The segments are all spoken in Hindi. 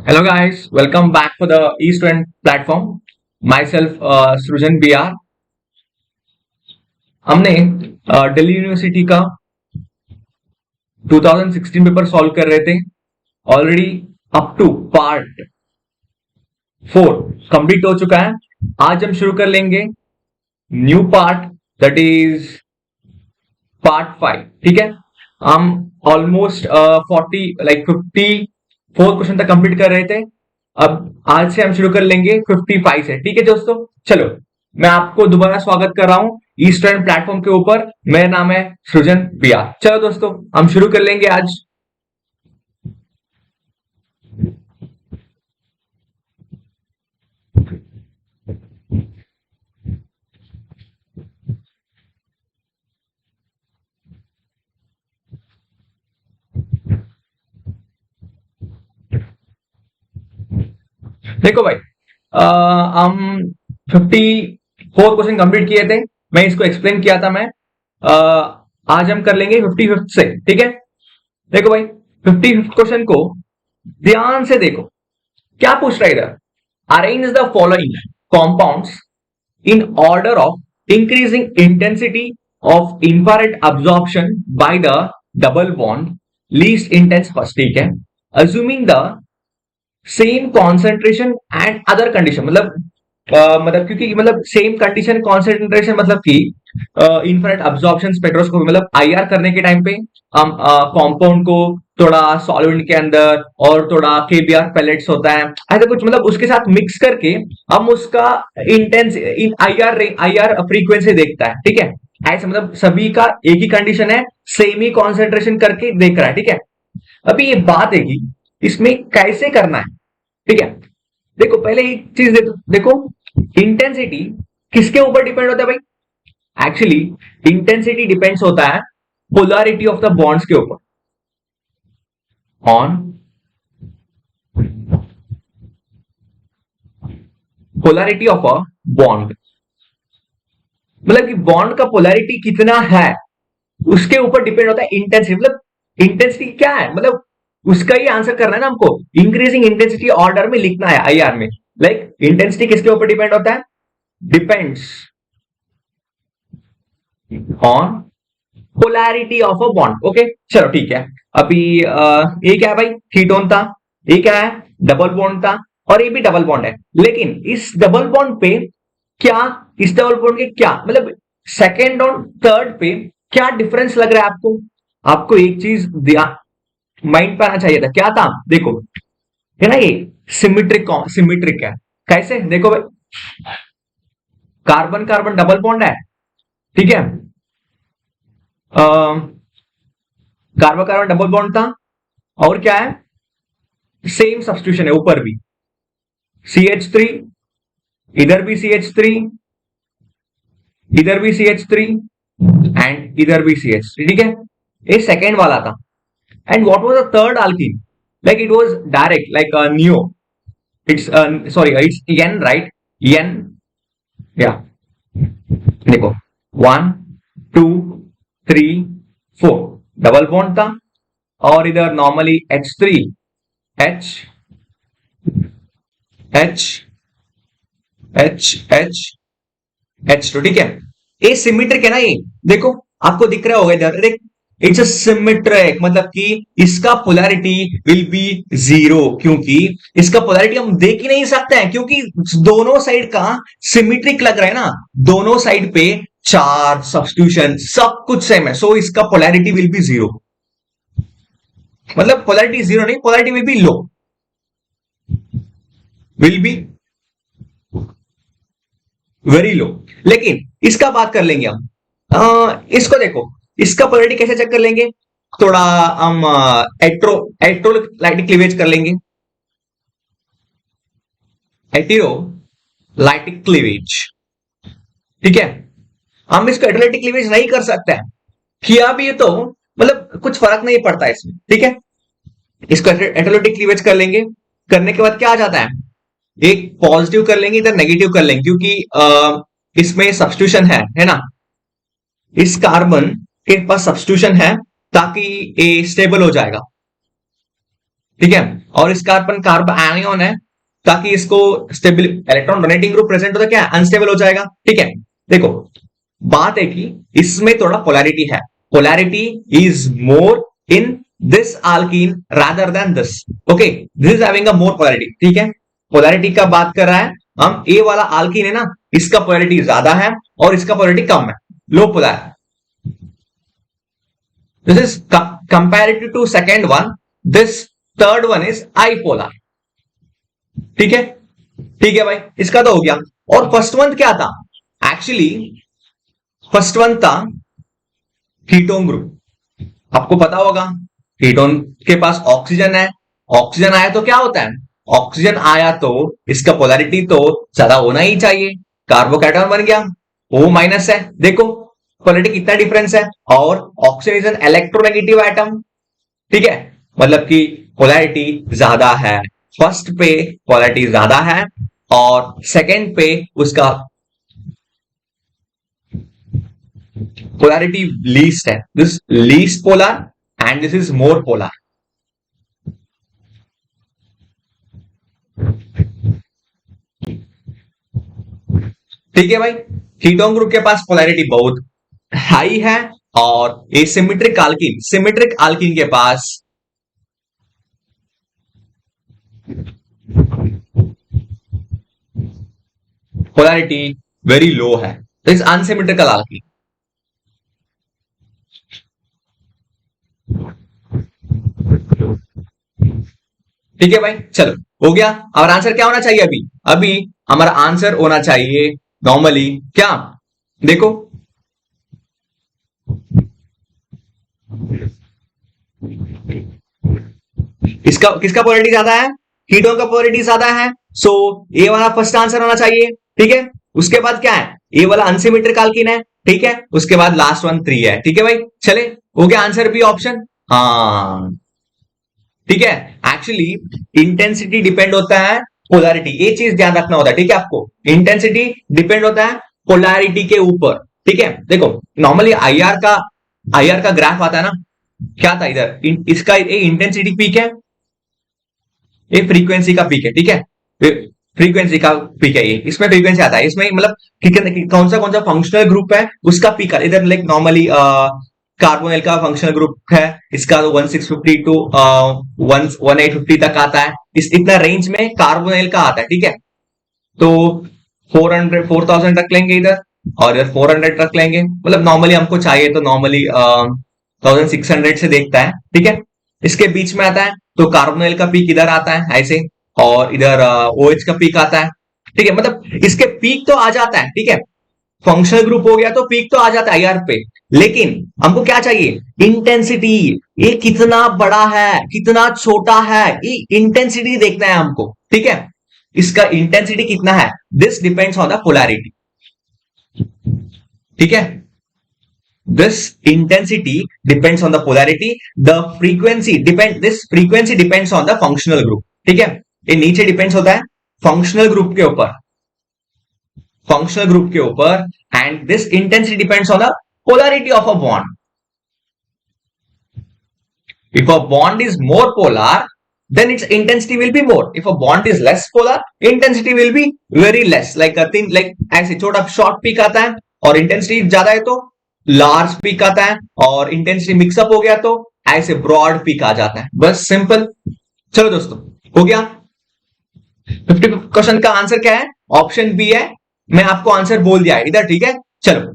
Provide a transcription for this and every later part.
Hello guys, welcome back for the East-West platform. Myself Srujan BR. हमने दिल्ली यूनिवर्सिटी का 2016 पेपर सॉल्व कर रहे थे. Already up to part 4 complete हो चुका है. आज हम शुरू कर लेंगे new part, that is part 5. ठीक है, हम ऑलमोस्ट 54 क्वेश्चन तक कंप्लीट कर रहे थे. अब आज से हम शुरू कर लेंगे 55 से. ठीक है दोस्तों, चलो मैं आपको दोबारा स्वागत कर रहा हूं ईस्टर्न प्लेटफॉर्म के ऊपर. मेरा नाम है सृजन बिया. चलो दोस्तों, हम शुरू कर लेंगे आज. देखो भाई, हम 54 क्वेश्चन कंप्लीट किए थे. मैं इसको एक्सप्लेन किया था. मैं आज हम कर लेंगे 55 से. ठीक है, देखो भाई 55 क्वेश्चन को ध्यान से देखो. क्या पूछ रहा है इधर? Arrange the following compounds in order of increasing intensity of infrared absorption by the double bond least intense first. ठीक है, assuming the same concentration and other condition. मतलब क्योंकि मतलब सेम कंडीशन कॉन्सेंट्रेशन मतलब कि इंफ्रारेड अब्जॉर्प्शन स्पेक्ट्रोस्कोपी मतलब आईआर करने के टाइम पे हम कंपाउंड को थोड़ा सॉल्वेंट के अंदर और थोड़ा केबीआर पैलेट्स होता है ऐसा कुछ, मतलब उसके साथ मिक्स करके हम उसका इंटेंस इन आईआर फ्रीक्वेंसी देखता है. ठीक है, ऐसा मतलब सभी का एक ही कंडीशन है, सेम ही कॉन्सेंट्रेशन करके देख रहा है. ठीक है, अभी ये बात है कि इसमें कैसे करना है. ठीक है, देखो पहले एक चीज देखो, इंटेंसिटी किसके ऊपर डिपेंड होता है भाई? एक्चुअली इंटेंसिटी डिपेंड्स होता है पोलैरिटी ऑफ द बॉन्ड्स के ऊपर. On polarity of a bond, मतलब कि बॉन्ड का पोलैरिटी कितना है उसके ऊपर डिपेंड होता है इंटेंसिटी. मतलब इंटेंसिटी क्या है, मतलब उसका ही आंसर करना है ना हमको. इंक्रीजिंग इंटेंसिटी ऑर्डर में लिखना है आईआर में. लाइक इंटेंसिटी किसके ऊपर डिपेंड होता है? Depends on polarity of a bond. Okay, चलो ठीक है. अभी ये क्या है भाई? कीटोन था. ये क्या है? डबल बॉन्ड था. और ये भी डबल बॉन्ड है. लेकिन इस डबल बॉन्ड पे क्या, इस डबल बॉन्ड के क्या मतलब सेकेंड और थर्ड पे क्या डिफरेंस लग रहा है आपको? आपको एक चीज माइंड पे आना चाहिए था. क्या था? देखो है ना, ये सिमिट्रिक है. कैसे? देखो भाई, कार्बन कार्बन डबल बॉन्ड है. ठीक है, कार्बन कार्बन डबल बॉन्ड था. और क्या है? सेम सब्स्टिट्यूशन है ऊपर भी. CH3, इधर भी CH3, इधर भी CH3 एंड इधर भी CH3. ठीक है, ये सेकेंड वाला था. And what was the third alkene? Like it was direct, like neo. It's sorry, it's N, right? N, yeah. देखो 1 2 3 4 डबल बॉन्ड था. और इधर normally H3 H H H H H2. ठीक है, ये सिमेट्रिक है ना. ये देखो आपको दिख रहा होगा इधर. इट्स सिमेट्रिक मतलब कि इसका पोलैरिटी विल बी 0, क्योंकि इसका पोलैरिटी हम देख ही नहीं सकते हैं क्योंकि दोनों साइड का सिमेट्रिक लग रहा है ना. दोनों साइड पे चार्ज सब्स्टिट्यूशन सब कुछ सेम है. सो इसका पोलैरिटी विल बी 0. मतलब पोलैरिटी 0 नहीं, polarity will be low, will be very low. लेकिन इसका बात कर लेंगे हम. इसको देखो, इसका पोलैरिटी कैसे चेक कर लेंगे? थोड़ा हम एट्रोलाइटिक क्लीवेज कर लेंगे. एट्रोलाइटिक क्लीवेज. ठीक है, हम इसको एट्रोलाइटिक क्लीवेज नहीं कर सकते हैं. किया भी तो मतलब कुछ फर्क नहीं पड़ता इसमें. ठीक है, इसको एट्रोलाइटिक क्लीवेज कर लेंगे. करने के बाद क्या आ जाता है? एक पॉजिटिव कर लेंगे, इधर नेगेटिव कर लेंगे, क्योंकि इसमें सब्स्टिट्यूशन है ना. इस कार्बन के पास सब्स्टिट्यूशन है ताकि ये स्टेबल हो जाएगा. ठीक है। और इस कार्बन कार्बोनियन है, ताकि इसको stable electron donating group present होता है, क्या अनस्टेबल हो जाएगा। ठीक है, देखो बात है कि इसमें थोड़ा पोलैरिटी है, polarity is more in this alkene rather than this. Okay, this is having a more polarity. ठीक है, पोलैरिटी का बात कर रहा है हम, ए वाला alkene है ना, इसका पोलैरिटी ज्यादा है और इसका पोलैरिटी कम है, low polar. This is comparative to second one, this third one is I polar. ठीक है, ठीक है भाई, इसका तो हो गया। और फर्स्ट वन क्या था, एक्चुअली फर्स्ट वन था कीटोन ग्रुप। आपको पता होगा कीटोन के पास ऑक्सीजन है, ऑक्सीजन आया तो क्या होता है, ऑक्सीजन आया तो इसका पोलैरिटी तो ज्यादा होना ही चाहिए, कार्बोकैटायन बन गया, O माइनस है। देखो पोलैरिटी कितना डिफरेंस है, और oxygen is an electronegative atom. ठीक है, मतलब कि पोलैरिटी ज्यादा है, फर्स्ट पे पोलैरिटी ज्यादा है और सेकंड पे उसका पोलैरिटी लीस्ट है, this least polar and this is more polar. ठीक है भाई, कीटोन ग्रुप के पास पोलैरिटी बहुत हाई है और एसिमेट्रिक आल्कीन, सिमेट्रिक आल्कीन के पास पोलैरिटी वेरी लो है, इज अनसिमेट्रिकल आल्कीन। ठीक है भाई, चलो हो गया। और आंसर क्या होना चाहिए अभी, अभी हमारा आंसर होना चाहिए नॉर्मली क्या, देखो इसका किसका पोलैरिटी ज्यादा है, कीटोन का पोलैरिटी ज्यादा है, सो ए वाला फर्स्ट आंसर होना चाहिए। ठीक है, उसके बाद क्या है, ए वाला अनसिमेट्रिक आल्कीन है। ठीक है, उसके बाद लास्ट वन 3 है। ठीक है भाई, चले हो गया आंसर भी ऑप्शन। हाँ ठीक है, एक्चुअली इंटेंसिटी डिपेंड होता है पोलैरिटी, ये चीज ध्यान रखना होता है। ठीक है, आपको इंटेंसिटी डिपेंड होता है पोलैरिटी के ऊपर। ठीक है, देखो नॉर्मली आईआर का ग्राफ आता है ना, क्या था इधर इसका ये इंटेंसिटी पीक है, ये फ्रीक्वेंसी का पीक है। ठीक है, फ्रीक्वेंसी का पीक है, ये इसमें फ्रीक्वेंसी आता है, इसमें मतलब कौन सा फंक्शनल ग्रुप है उसका पीक है इधर। लाइक नॉर्मली कार्बोनिल का फंक्शनल ग्रुप है, इसका तो 1650 टू 1850 तक आता है, इस इतना रेंज में कार्बोनिल का आता है। ठीक है, तो 4000 रख लेंगे इधर और इधर 400 रख लेंगे, मतलब नॉर्मली हमको चाहिए तो नॉर्मली 1600 से देखता है। ठीक है, इसके बीच में आता है तो कार्बोनिल का पीक इधर आता है ऐसे, और इधर OH का पीक आता है। ठीक है, मतलब इसके पीक तो आ जाता है। ठीक है, फंक्शनल ग्रुप हो गया तो पीक तो आ जाता है आईआर पे, लेकिन हमको क्या चाहिए, इंटेंसिटी, ये कितना बड़ा है कितना छोटा है, ये इंटेंसिटी देखना है हमको। ठीक है, इसका इंटेंसिटी कितना है, this depends on the polarity. ठीक है, this intensity depends on the polarity, the frequency this frequency depends on the functional group। ठीक है, ये नीचे डिपेंड्स होता है फंक्शनल ग्रुप के ऊपर, फंक्शनल ग्रुप के ऊपर, and this intensity depends on the polarity of a bond। if a bond is more polar, then its intensity will be more, if a bond is less polar, intensity will be very less, like a thin, like ऐसे छोटा शॉर्ट पीक आता है और इंटेंसिटी ज्यादा है तो लार्ज पीक आता है, और इंटेंसिटी मिक्सअप हो गया तो ऐसे ब्रॉड पीक आ जाता है, बस सिंपल। चलो दोस्तों हो गया, 50 क्वेश्चन का आंसर क्या है, ऑप्शन बी है, मैं आपको आंसर बोल दिया है इधर। ठीक है, चलो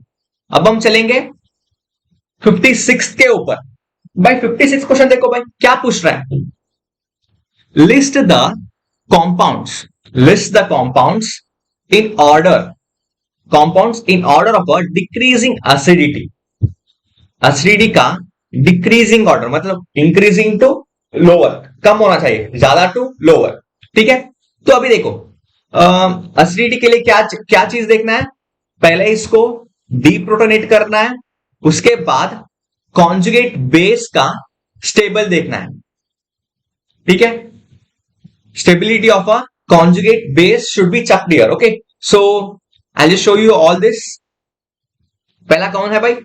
अब हम चलेंगे 56 के ऊपर। भाई 56 क्वेश्चन देखो भाई क्या पूछ रहा है, list the compounds, list the in order compounds in order of a decreasing acidity, acidity का डिक्रीजिंग ऑर्डर, मतलब इंक्रीजिंग टू लोअर, कम होना चाहिए ज्यादा टू लोअर। ठीक है, तो अभी देखो एसिडिटी के लिए क्या क्या चीज देखना है, पहले इसको डीप्रोटोनेट करना है, उसके बाद कॉन्जुगेट बेस का स्टेबल देखना है। ठीक है, stability of a conjugate base should be checked here। okay, so I'll just show you all this। पहला कौन है भाई,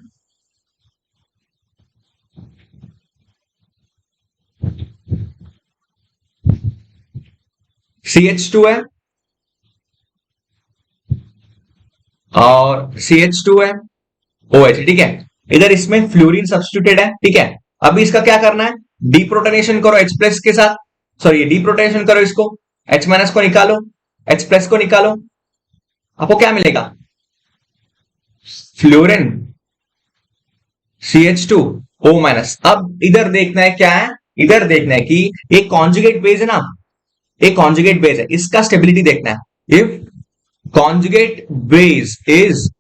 CH2 है और CH2 है, OH, ठीक है। इधर इसमें फ्लोरीन सब्स्टिट्यूटेड है, ठीक है। अभी इसका क्या करना है, डीप्रोटोनेशन करो H प्लस के साथ, सॉरी डीप्रोटोनेशन करो इसको, H माइनस को निकालो, H प्लस को निकालो, आपको क्या मिलेगा, फ्लोरीन CH2 O माइनस। अब इधर देखना है क्या है, इधर देखना है कि एक कॉन्जुगेट बेस है ना, एक कॉन्जुगेट बेस है, इसका स्टेबिलिटी देखना है। If conjugate base is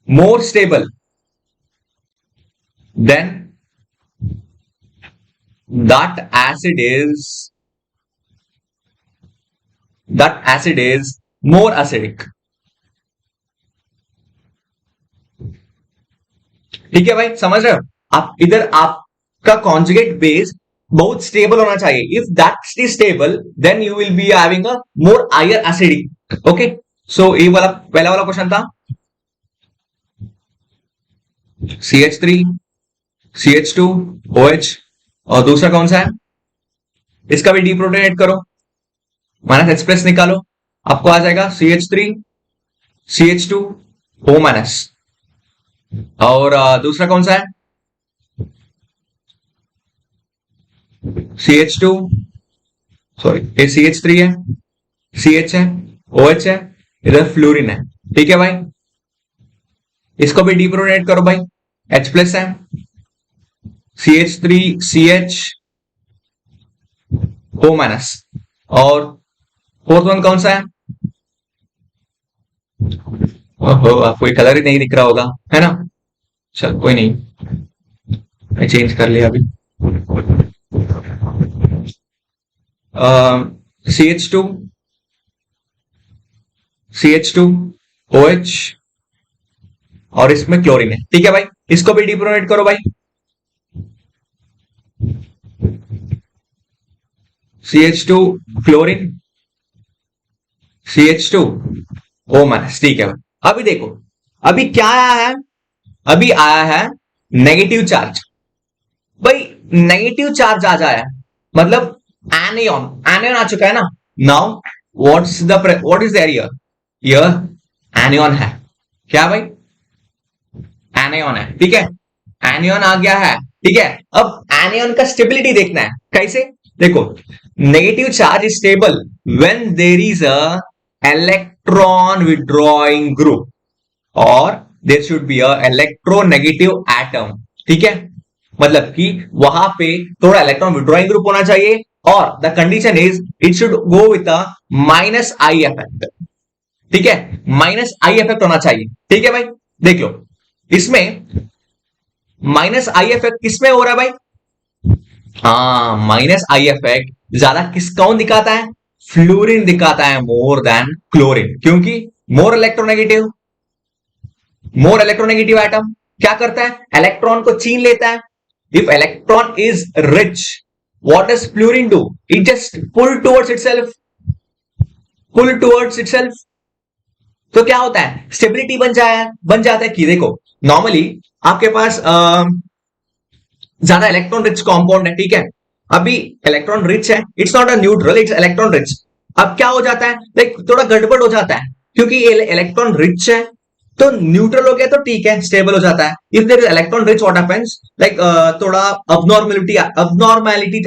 more stable then that acid is more acidic, ठीक है भाई, समझ रहे हो आप। इधर आपका कॉन्जुगेट बेस बहुत स्टेबल होना चाहिए। If that is stable then you will be having a more higher acidic. Okay, so ये वाला पहला वाला क्वेश्चन था। CH3 CH2 OH, और दूसरा कौन सा है, इसका भी डीप्रोटोनेट करो, माइनस H प्लस निकालो, आपको आ जाएगा CH3 CH2 O माइनस। और दूसरा कौन सा है, CH2, सॉरी ये CH3 है, CH है, OH है, इधर फ्लोरीन है, ठीक है भाई। इसको भी डीप्रोटोनेट करो भाई, H प्लस है, CH3 CH O माइनस, और फोर्थ वन कौन सा है, ओहो आपको ये कलर ही नहीं दिख रहा होगा, है ना, चल कोई नहीं, मैं चेंज कर लिया अभी। CH2 CH2 OH, और इसमें क्लोरीन है, ठीक है भाई। इसको भी डीप्रोटोनेट करो भाई, CH2 chlorine CH2 O minus, ठीक है भाई। अभी देखो अभी क्या आया है, अभी आया है नेगेटिव चार्ज भाई, नेगेटिव चार्ज आ जाए मतलब एनियन, एनियन आ चुका है ना। Now what is there here, here anion है, क्या भाई, एनियन है, ठीक है, एनियन आ गया है, ठीक है। अब एनियन का स्टेबिलिटी देखना है, कैसे, देखो negative charge is stable when there is a electron withdrawing group और there should be a electronegative atom, ठीक है। मतलब कि वहां पे थोड़ा इलेक्ट्रॉन विड्रॉइंग ग्रुप होना चाहिए और the condition is it should go with a minus I effect, ठीक है, माइनस आई इफेक्ट होना चाहिए, ठीक है भाई। देख लो इसमें माइनस आई इफेक्ट किसमें हो रहा है भाई, हाँ माइनस आई इफेक्ट ज्यादा किस कौन दिखाता है, फ्लोरीन दिखाता है मोर देन क्लोरीन, क्योंकि more electronegative, more electronegative atom क्या करता है, इलेक्ट्रॉन को छीन लेता है। If electron is rich what does fluorine do, it just pull towards itself, pull towards itself. तो क्या होता है, स्टेबिलिटी बन जाता है कि देखो नॉर्मली आपके पास ज्यादा इलेक्ट्रॉन रिच कंपाउंड है, ठीक है। अभी इलेक्ट्रॉन रिच है, it's not a neutral, it's electron rich. अब क्या हो जाता है, लाइक थोड़ा गड़बड़ हो जाता है, क्योंकि इलेक्ट्रॉन रिच है तो न्यूट्रल हो गया तो ठीक है, स्टेबल हो जाता है। If there is electron rich what happens, like थोड़ा अबनॉर्मलिटी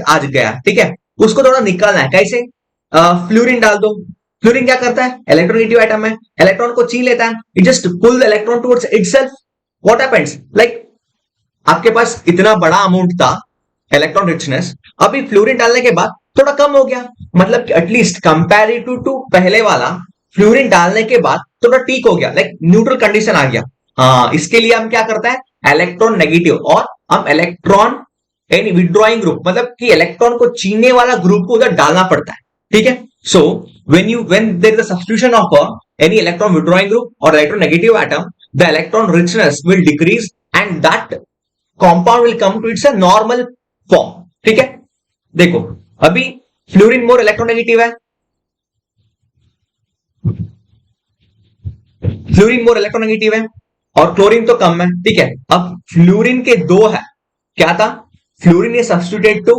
आ गया, ठीक है, उसको थोड़ा निकालना है, कैसे, फ्लोरीन डाल दो। फ्लोरीन क्या करता है, इलेक्ट्रोनेगेटिव एटम है, इलेक्ट्रॉन को छीन लेता है, it just pull the electron towards itself. What happens, like आपके पास इतना बड़ा अमाउंट था इलेक्ट्रॉन रिचनेस, अभी फ्लोरीन डालने के बाद थोड़ा कम हो गया, मतलब कि एटलीस्ट कंपैरेटिव टू पहले वाला फ्लोरीन डालने के बाद थोड़ा ठीक हो गया, लाइक न्यूट्रल कंडीशन आ गया। हाँ, इसके लिए हम क्या करते हैं, इलेक्ट्रॉन नेगेटिव, और हम इलेक्ट्रॉन एनी विड्रॉइंग ग्रुप, मतलब कि इलेक्ट्रॉन को छीनने वाला ग्रुप को उधर डालना पड़ता है, ठीक है। सो when there is a substitution of any electron withdrawing group or electronegative atom, the electron richness will decrease and that compound will come to its a normal form, ठीक है। देखो अभी फ्लोरीन मोर इलेक्ट्रोनेगेटिव है, फ्लोरीन मोर इलेक्ट्रोनेगेटिव है और क्लोरीन तो कम है, ठीक है। अब फ्लोरीन के दो है, क्या था, fluorine is substituted to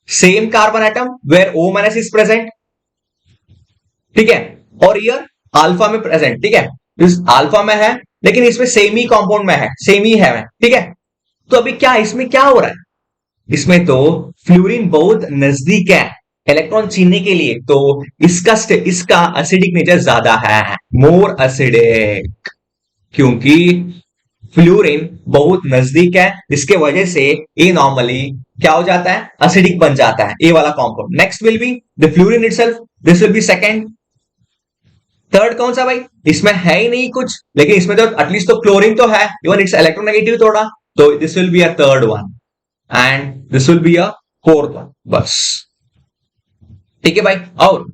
same carbon atom where O minus is present, ठीक है, और ईयर अल्फा में प्रेजेंट, ठीक है, इस अल्फा में है लेकिन इसमें सेम ही कंपाउंड में है, सेम ही है, ठीक है। तो अभी क्या इसमें क्या हो रहा है, इसमें तो फ्लोरीन बहुत नजदीक है इलेक्ट्रॉन छीनने के लिए, तो इसका एसिडिक नेचर ज्यादा है, मोर एसिडिक, क्योंकि फ्लोरीन बहुत नजदीक है, इसके वजह से ये नॉर्मली क्या हो जाता है, एसिडिक बन जाता है, ए वाला compound. Next will be the fluorine itself, this will be second. Third कौन सा भाई, इसमें है ही नहीं कुछ, लेकिन इसमें तो एटलीस्ट तो क्लोरीन तो है, इवन इट्स इलेक्ट्रोनेगेटिव थोड़ा, तो this will be a third one and this will be a fourth one, बस, ठीक है भाई। और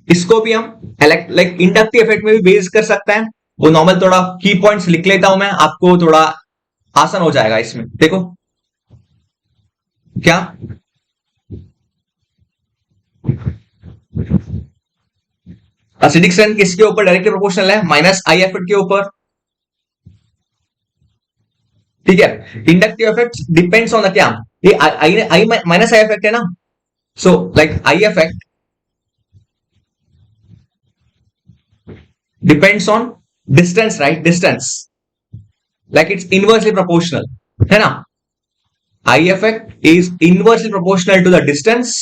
इसको भी हम लाइक इंडक्टिव इफेक्ट में भी बेस कर सकते हैं, वो नॉर्मल थोड़ा की पॉइंट्स लिख लेता हूं मैं, आपको थोड़ा आसान हो जाएगा इसमें। देखो क्या, एसिडिक स्ट्रेंथ किसके ऊपर डायरेक्टली प्रोपोर्शनल है, माइनस आई एफ के ऊपर, ठीक है। Inductive effect depends on the क्या, ये आई माइनस आई इफेक्ट है ना, so like I effect depends on distance, right, distance, like it's inversely proportional, है ना, I effect is inversely proportional to the distance.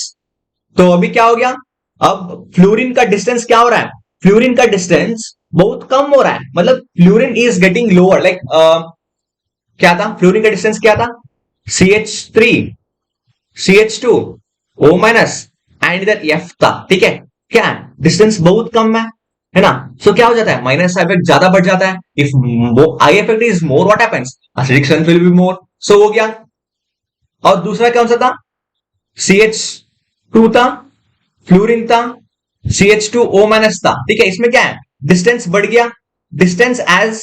तो अभी क्या हो गया, अब फ्लोरीन का डिस्टेंस क्या हो रहा है, फ्लोरीन का डिस्टेंस बहुत कम हो रहा है, मतलब fluorine is getting lower, like क्या था फ्लोरीन का डिस्टेंस क्या था, CH3 CH2 O minus and इधर F था, ठीक है, क्या डिस्टेंस बहुत कम है ना, सो क्या हो जाता है, माइनस इफेक्ट ज्यादा बढ़ जाता है, if I effect is more what happens, acidic strength will be more, so हो गया। और दूसरा कौन सा था, CH2 था, फ्लोरीन था, CH2O माइनस था, ठीक है, इसमें क्या है, डिस्टेंस बढ़ गया, डिस्टेंस एज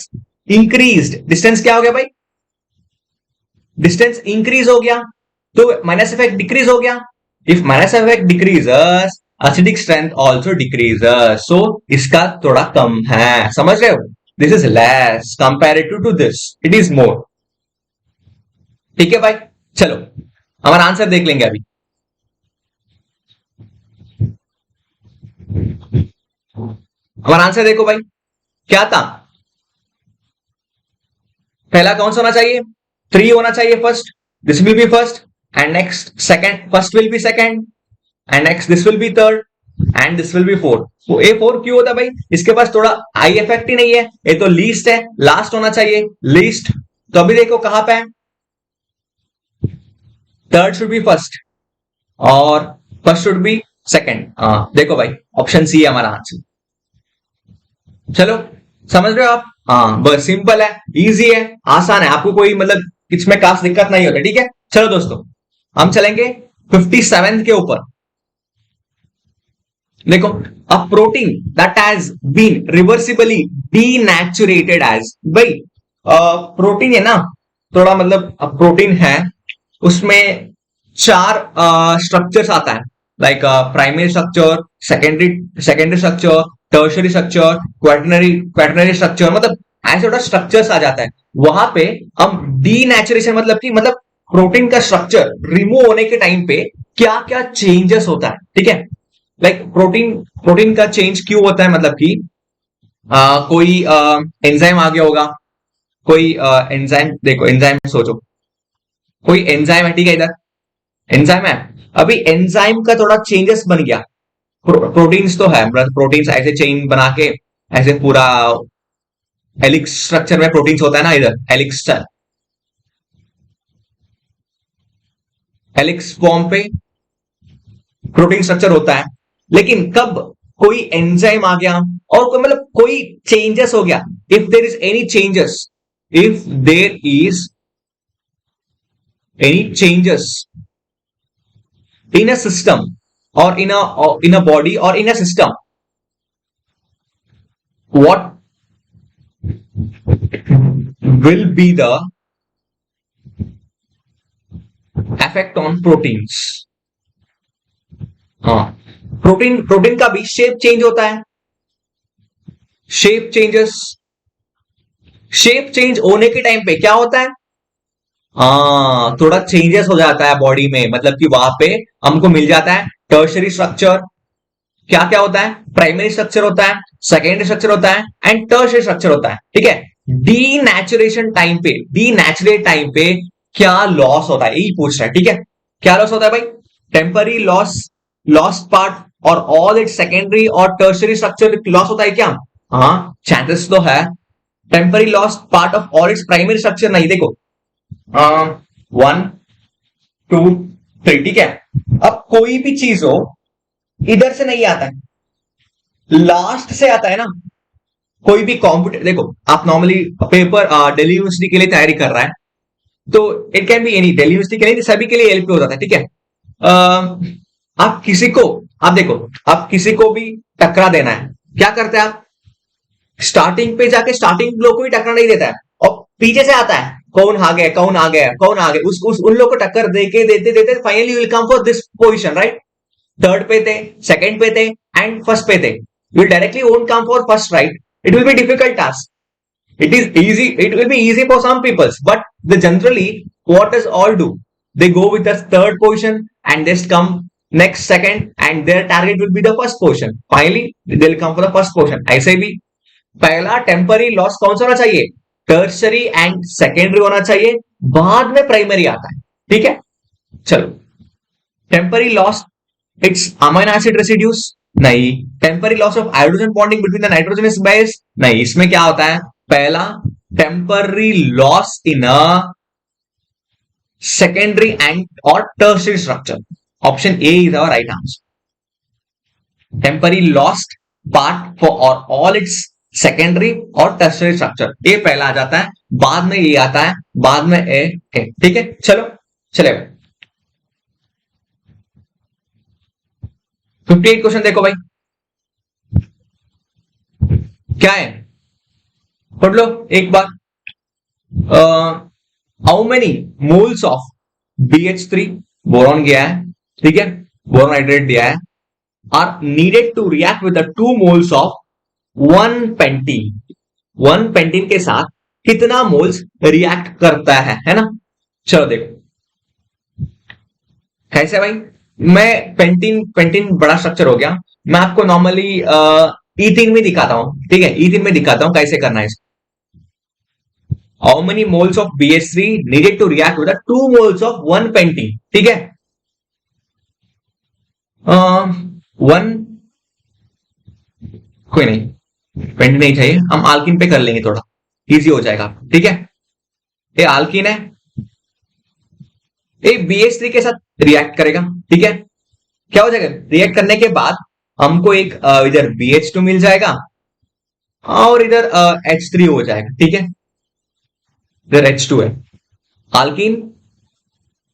इंक्रीज्ड, डिस्टेंस क्या हो गया भाई, डिस्टेंस इंक्रीज हो गया, तो माइनस इफेक्ट डिक्रीज हो गया, if minus effect decreases acidic strength also decreases, so इसका थोड़ा कम है, समझ रहे हो, this is less comparative to this, it is more, ठीक है भाई। चलो हमारा आंसर देख लेंगे अभी, हमारा आंसर देखो भाई, क्या था, पहला कौन सा होना चाहिए, 3 होना चाहिए first, this will be first, and next second, first will be second, and next this will be third, and this will be fourth. वो A4 क्यों होता है भाई, इसके पास थोड़ा आई इफेक्ट ही नहीं है, ये तो लीस्ट है, लास्ट होना चाहिए, लीस्ट, तो अभी देखो कहां पे है, थर्ड शुड बी फर्स्ट और फर्स्ट शुड बी सेकंड, देखो भाई ऑप्शन सी है हमारा आंसर, चलो समझ रहे हो आप, हाँ बस सिंपल है, इजी है, आसान है, आपको कोई मतलब इसमें खास दिक्कत नहीं होती, ठीक है। चलो दोस्तों हम चलेंगे 57 के ऊपर, देखो a protein that has been reversibly denatured as, भाई प्रोटीन है ना, थोड़ा मतलब प्रोटीन है, उसमें 4 स्ट्रक्चर्स आता है, like primary structure, secondary structure, tertiary structure, quaternary structure, मतलब ऐसे थोड़ा स्ट्रक्चर्स आ जाता है, वहां पे हम डीनेचुरेशन मतलब कि मतलब प्रोटीन का स्ट्रक्चर रिमूव होने के टाइम पे क्या क्या चेंजेस होता है, ठीक है, लाइक प्रोटीन का चेंज क्यों होता है, मतलब कि कोई एंजाइम आ गया होगा, कोई एंजाइम, देखो एंजाइम सोचो, कोई एंजाइम है, ठीक है, इधर एंजाइम है, अभी एंजाइम का थोड़ा चेंजेस बन गया, प्रोटीन्स तो है, प्रोटीन्स ऐसे चेन बना के ऐसे पूरा हेलिक्स स्ट्रक्चर में प्रोटीन्स होता है ना, इधर हेलिक्स फॉर्म पे प्रोटीन स्ट्रक्चर होता है, लेकिन कब कोई एंजाइम आ गया और कोई मतलब कोई चेंजेस हो गया, if there is any changes, if there is any changes in a system or in a body or in a system, what will be the effect on proteins, हाँ प्रोटीन का भी शेप चेंज होता है, शेप चेंजेस, शेप चेंज होने के टाइम पे क्या होता है, थोड़ा चेंजेस हो जाता है बॉडी में, मतलब कि वहां पे हमको मिल जाता है टर्शरी स्ट्रक्चर। क्या क्या होता है? प्राइमरी स्ट्रक्चर होता है, सेकेंडरी स्ट्रक्चर होता है एंड टर्शरी स्ट्रक्चर होता है। ठीक है, डीनेचुरेट टाइम पे क्या लॉस होता है, यही पूछ रहा है। ठीक है, क्या लॉस होता है भाई? टेम्पररी लॉस, लॉस्ट पार्ट और ऑल इट सेकेंडरी और टर्शरी स्ट्रक्चर लॉस होता है क्या? हाँ, चांसेस तो है। Temporary lost part of all its primary structure नहीं। देखो, 1 2 3, ठीक है। अब कोई भी चीज हो इधर से नहीं आता है, लास्ट से आता है ना। कोई भी कॉम्पिटिटर, देखो आप नॉर्मली पेपर दिल्ली यूनिवर्सिटी के लिए तैयारी कर रहा है, तो it can be any, Delhi university के लिए सभी के लिए एलपी हो जाता है। ठीक है, आप किसी को, आप देखो, आप किसी को भी टकरा देना है, क्या करते हैं आप? स्टार्टिंग पे जाके स्टार्टिंग लोग को ही टक्कर नहीं देता है, और पीछे से आता है कौन आ गया, कौन आ गया, कौन आ गया, उस उन लोग को टक्कर देके देते देते finally will come for this position, right? Third पे थे, सेकंड पे थे एंड फर्स्ट पे थे, will directly won't come for first, right? It will be difficult task. It is easy, it will be easy for some people, but they generally, what does all do, they go with the third position and just come next second and their target will be the first position, finally they will come for the first position। ऐसे भी पहला टेम्पररी लॉस कौन सा होना चाहिए? टर्शरी एंड सेकेंडरी होना चाहिए, बाद में प्राइमरी आता है। ठीक है, चलो, temporary loss its amino acid residues, नहीं। Temporary loss of hydrogen bonding between the nitrogenous base, नहीं। इसमें क्या होता है? पहला, temporary loss in a secondary and और tertiary structure. Option A is our right answer. Temporary lost part for और ऑल इट्स सेकेंडरी और टर्शरी स्ट्रक्चर, ये पहला आ जाता है, बाद में ये आता है, बाद में ए है। ठीक है, चलो चलेगा। 58 क्वेश्चन देखो भाई, क्या है, पढ़ लो एक बार। How many moles of BH3, boron गया है, ठीक है, बोरॉन हाइड्रेट दिया है, are needed to react with the 2 moles of 1 pentene. 1 pentene के साथ कितना मोल्स रिएक्ट करता है ना? चलो देखो कैसे भाई। मैं पेंटीन पेंटीन बड़ा स्ट्रक्चर हो गया, मैं आपको नॉर्मली E3 में दिखाता हूं। ठीक है, E3 में दिखाता हूं कैसे करना है। How many moles of BH3 needed to react with 2 moles of 1 pentene. ठीक है, 1, कोई नहीं, पेंटीन नहीं चाहिए, हम आल्किन पे कर लेंगे, थोड़ा इजी हो जाएगा। ठीक है, ये आल्किन है, ये BH3 के साथ रिएक्ट करेगा। ठीक है, क्या हो जाएगा? रिएक्ट करने के बाद हमको एक इधर BH2 मिल जाएगा और इधर H3 हो जाएगा। ठीक है, इधर H2 है, आल्किन।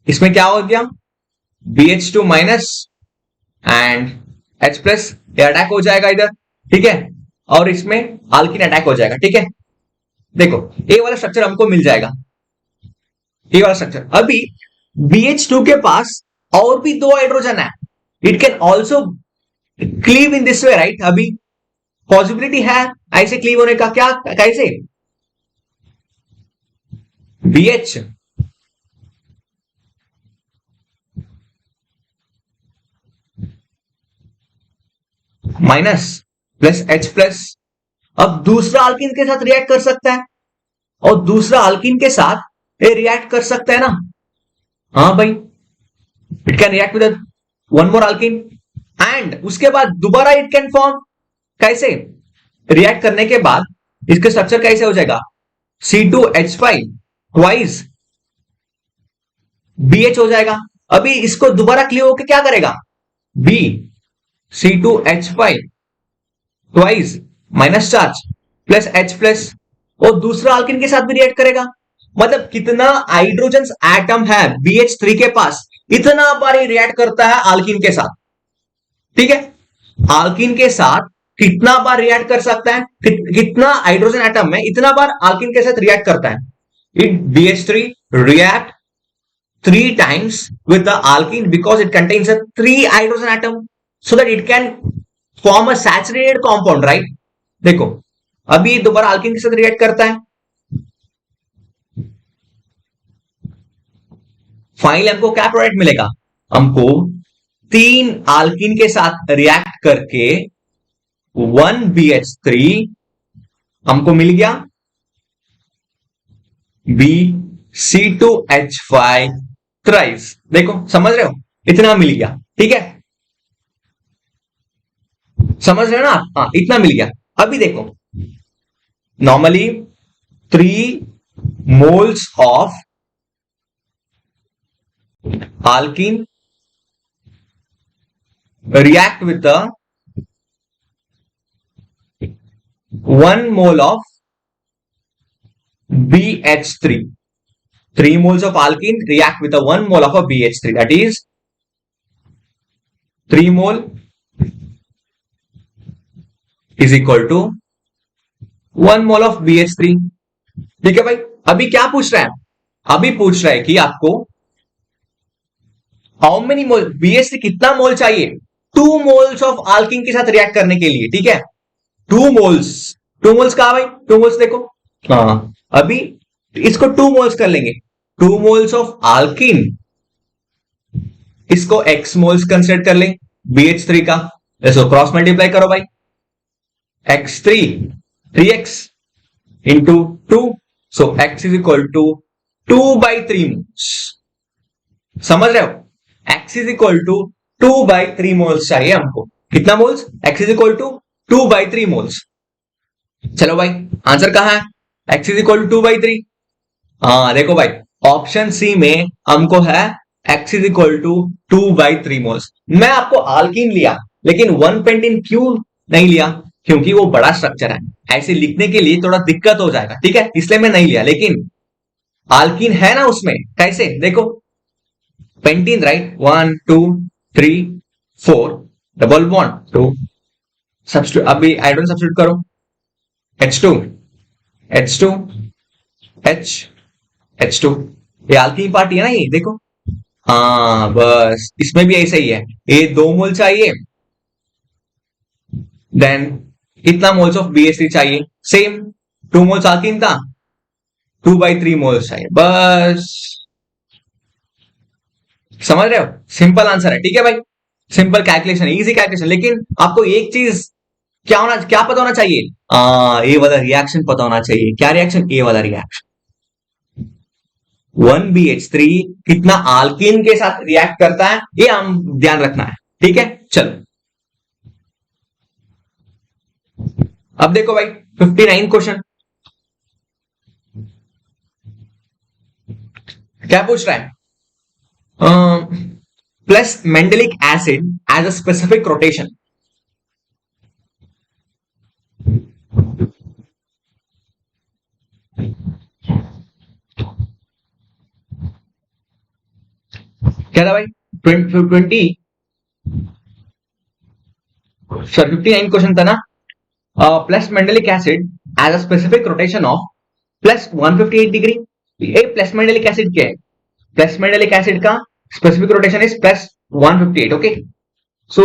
इसमें क्या हो गया? BH2 minus and H plus, ये अटैक हो जाएगा इधर। ठीक है, और इसमें आल्किन अटैक हो जाएगा। ठीक है, देखो ये वाला स्ट्रक्चर हमको मिल जाएगा, ये वाला स्ट्रक्चर। अभी BH2 के पास और भी 2 हाइड्रोजन है, it can also cleave in this way, right? अभी पॉसिबिलिटी है ऐसे क्लीव होने का, क्या कैसे? BH minus plus H plus, अब दूसरा अल्किन के साथ रिएक्ट कर सकता है, और दूसरा अल्किन के साथ ये रिएक्ट कर सकता है ना? हाँ भाई, it can react with one more alkene and उसके बाद दोबारा इट कैन फॉर्म, कैसे? रिएक्ट करने के बाद इसका स्ट्रक्चर कैसे हो जाएगा? C2H5 ट्वाइस BH हो जाएगा। अभी इसको दोबारा क्लियर होकर क्या करेगा? B C2H5 twice minus charge plus H plus, और दूसरा अल्किन के साथ भी रिएक्ट करेगा। मतलब कितना हाइड्रोजन एटम है BH3 के पास, इतना बार रिएक्ट करता है अल्किन के साथ। ठीक है, अल्किन के साथ कितना बार रिएक्ट कर सकता है, कितना हाइड्रोजन एटम है, इतना बार अल्किन के साथ रिएक्ट करता है। It BH3 react 3 times with the alkene because it contains a 3 hydrogen atom so that it can form a saturated compound, right? देखो अभी दोबारा अल्किन के साथ रिएक्ट करता है, फाइनली हमको क्या प्रोडक्ट मिलेगा, हमको 3 आल्कीन के साथ रिएक्ट करके 1BH3 हमको मिल गया BC2H5 थ्राइस। देखो समझ रहे हो, इतना मिल गया, ठीक है, समझ रहे हो ना आप? हाँ, इतना मिल गया। अभी देखो, normally 3 moles of alkene react with the 1 mole of BH3. 3 moles of alkene react with a 1 mole of a BH3. That is 3 mole is equal to 1 mole of BH3. ठीक है भाई। अभी क्या पूछ रहा है, अभी पूछ रहा है कि आपको हाउ मेनी मोल BH3 कितना मोल चाहिए 2 moles ऑफ आल्कीन के साथ रिएक्ट करने के लिए, ठीक है। 2 moles, 2 moles कहा भाई, 2 moles देखो, हाँ अभी इसको 2 moles कर लेंगे, 2 moles ऑफ आल्कीन, इसको x moles कंसिडर कर लें BH3 का, इसको क्रॉस मल्टीप्लाई करो भाई, x3 3x into 2, so x is equal to 2/3 moles। समझ रहे हो, x is equal to 2/3 moles चाहिए हमको। कितना moles, x is equal to 2/3 moles। चलो भाई, आंसर कहां है, x इज इक्वल टू 2/3। हाँ देखो भाई, ऑप्शन सी में हमको है x is equal to 2/3 moles। मैं आपको आल्कीन लिया, लेकिन 1 पेंटीन क्यों नहीं लिया, क्योंकि वो बड़ा स्ट्रक्चर है, ऐसे लिखने के लिए थोड़ा दिक्कत हो जाएगा, ठीक है, इसलिए मैं नहीं लिया। लेकिन आल्कीन है ना उसमें, कैसे देखो, पेंटीन राइट, 1 2 3 4 डबल बॉन्ड, तो सब्स्टिट्यूट, अभी आयोडीन सब्स्टिट्यूट करो, H2 H2 H H2, ये आल्कीन पार्टी है ना ये, देखो, हाँ बस इसमें भी ऐसा ही है, ये 2 मोल चाहिए, देन कितना मोल्स ऑफ BH3 चाहिए, सेम 2 मोल्स आल्कीन था, 2/3 मोल्स चाहिए, बस समझ रहे हो, सिंपल आंसर है, ठीक है भाई, सिंपल कैलकुलेशन, इजी कैलकुलेशन। लेकिन आपको एक चीज क्या पता होना चाहिए, ए वाला रिएक्शन पता होना चाहिए। क्या रिएक्शन, ए वाला रिएक्शन, 1BH3 कितना आल्कीन के साथ रिएक्ट करता है, ये हम ध्यान रखना है, ठीक है। चलो अब देखो भाई 59 क्वेश्चन, क्या पूछ रहा है, plus mandelic acid as a specific rotation. क्या था भाई, 59 क्वेश्चन था ना, plus mandelic acid as a specific rotation of plus 158 degree. ये प्लस मेंडेलिक एसिड क्या है, प्लस मेंडेलिक एसिड का specific rotation is plus 158, okay. So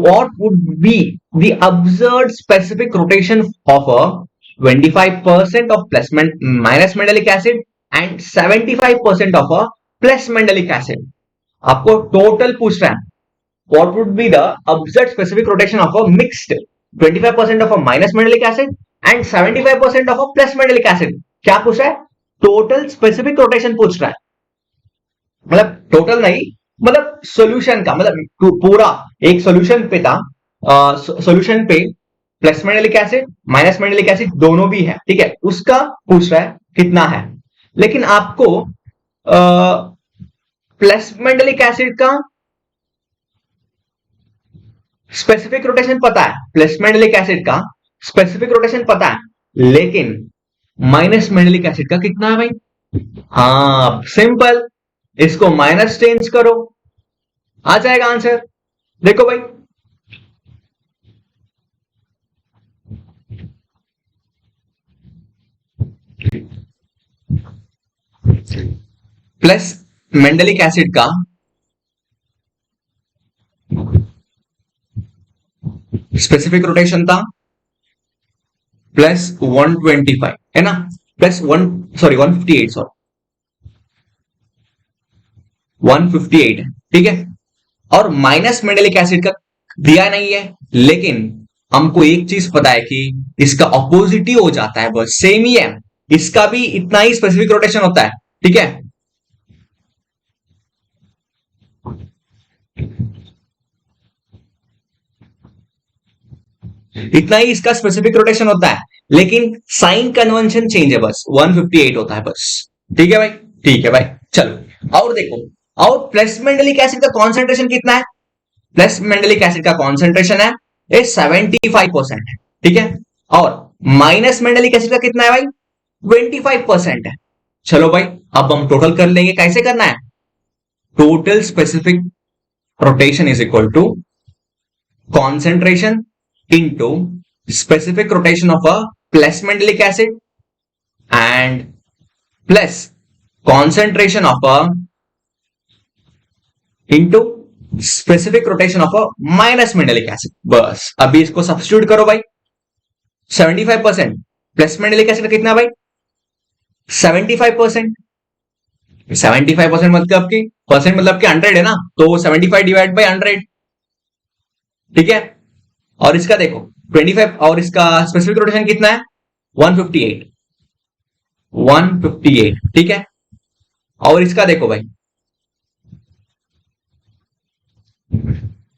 what would be the observed specific rotation of a 25% of minus mandelic acid and 75% of a plus mandelic acid? आपको टोटल पूछ रहा है, what would be the observed specific rotation of a mixed 25% of a minus mandelic acid and 75% of a plus mandelic acid? क्या पूछ रहा है, टोटल स्पेसिफिक रोटेशन पूछ रहा है, मतलब टोटल नहीं, मतलब सॉल्यूशन का, मतलब पूरा एक सॉल्यूशन पे था, सॉल्यूशन पे plus mandelic acid minus मेंडेलिक acid दोनों भी है, ठीक है, उसका पूछ रहा है कितना है। लेकिन आपको प्लस मेंडेलिक एसिड का स्पेसिफिक रोटेशन पता है, प्लस मेंडेलिक एसिड का स्पेसिफिक रोटेशन पता है, लेकिन माइनस मेंडेलिक एसिड का कितना है भाई, हाँ सिंपल, इसको माइनस चेंज करो, आ जाएगा आंसर। देखो भाई, प्लस मेंडेलिक एसिड का स्पेसिफिक रोटेशन था प्लस 125 है ना, प्लस 158 सॉरी 158 है, ठीक है। और माइनस मेंडेलिक एसिड का दिया नहीं है, लेकिन हमको एक चीज पता है कि इसका ऑपोजिट ही हो जाता है, बस सेम ही है, इसका भी इतना ही स्पेसिफिक रोटेशन होता है, ठीक है। इतना ही इसका स्पेसिफिक रोटेशन होता है, लेकिन साइन कन्वेंशन चेंज है, बस 158 होता है बस, ठीक है भाई। ठीक है भाई, चलो और देखो। और प्लस मेंडेलिक एसिड का कॉन्सेंट्रेशन कितना है? प्लस मेंडेलिक एसिड का कॉन्सेंट्रेशन है 75% है, ठीक है। और माइनस मेंडेलिक एसिड का कितना है भाई? 25% है। चलो भाई, अब हम टोटल कर लेंगे। कैसे करना है? Total specific rotation is equal to concentration into specific rotation of a plus mandelic acid and plus concentration of a into specific rotation of a minus mandelic acid। बस अभी इसको सब्स्टिट्यूट करो भाई। 75% प्लस मेंडेलिक एसिड कितना भाई? 75%। 75% मतलब कि परसेंट मतलब कि 100 है ना, तो 75 डिवाइड बाई 100, ठीक है। और इसका देखो 25, और इसका स्पेसिफिक रोटेशन कितना है? 158। 158, ठीक है। और इसका देखो भाई,